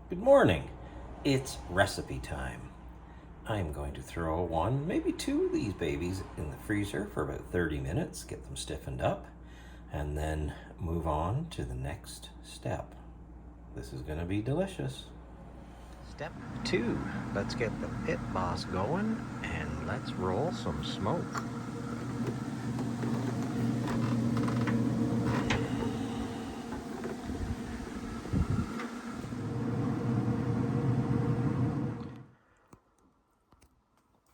Good morning. It's recipe time. I'm going to throw one, maybe two of these babies in the freezer for about 30 minutes, get them stiffened up, and then move on to the next step. This is going to be delicious. Step 2. Let's get the pit boss going and let's roll some smoke.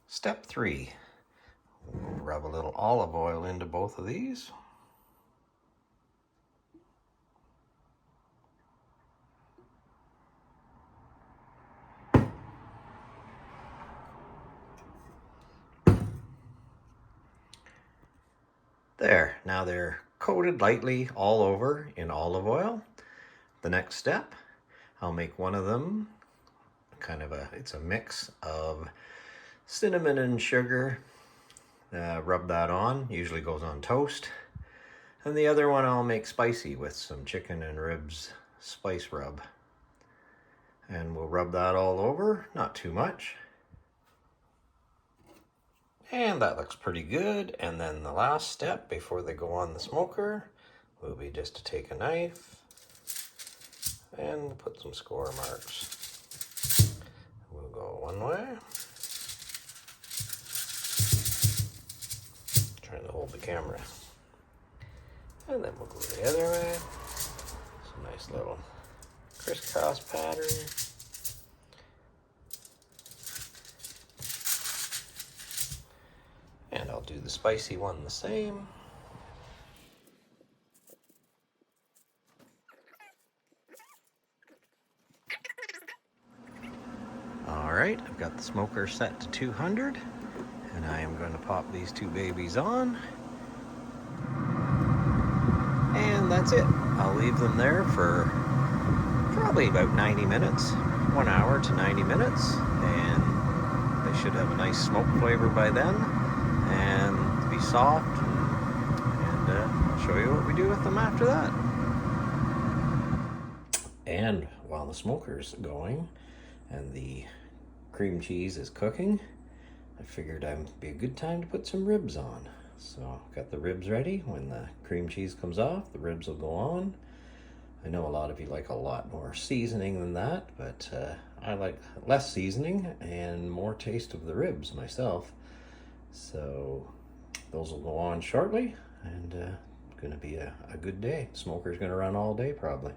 Step 3. We'll rub a little olive oil into both of these. There, now they're coated lightly all over in olive oil. The next step, I'll make one of them it's a mix of cinnamon and sugar. Rub that on, usually goes on toast. And the other one I'll make spicy with some chicken and ribs spice rub. And we'll rub that all over, not too much. And that looks pretty good. And then the last step before they go on the smoker will be just to take a knife and put some score marks. We'll go one way. Trying to hold the camera. And then we'll go the other way. Some nice little crisscross pattern. And I'll do the spicy one the same. All right, I've got the smoker set to 200, and I am going to pop these two babies on. And that's it. I'll leave them there for probably about 90 minutes, 1 hour to 90 minutes, and they should have a nice smoke flavor by then. And be soft, and I'll show you what we do with them after that. And while the smoker's going and the cream cheese is cooking, I figured it'd be a good time to put some ribs on. So I've got the ribs ready. When the cream cheese comes off, the ribs will go on. I know a lot of you like a lot more seasoning than that, but I like less seasoning and more taste of the ribs myself. So those will go on shortly, and it's going to be a good day. Smoker's going to run all day probably.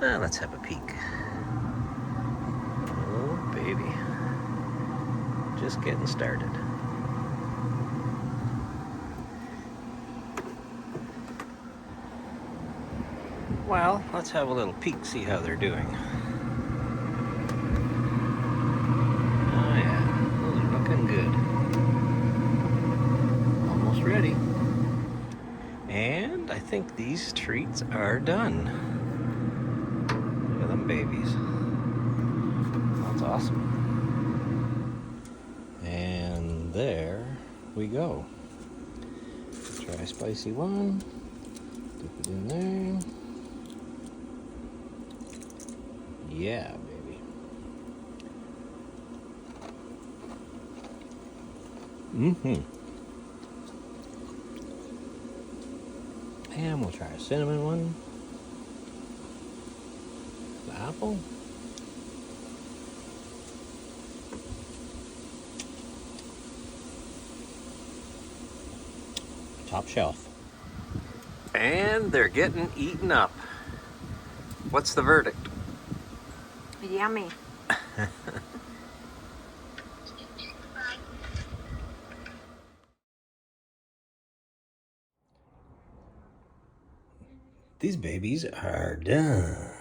Well, let's have a peek. Oh baby, just getting started. Well, let's have a little peek, see how they're doing. Good. Almost ready. And I think these treats are done. Look at them babies. That's awesome. And there we go. Try spicy one. Dip it in there. Yeah, baby. And we'll try a cinnamon one. The apple. Top shelf. And they're getting eaten up. What's the verdict? Yummy. These babies are done.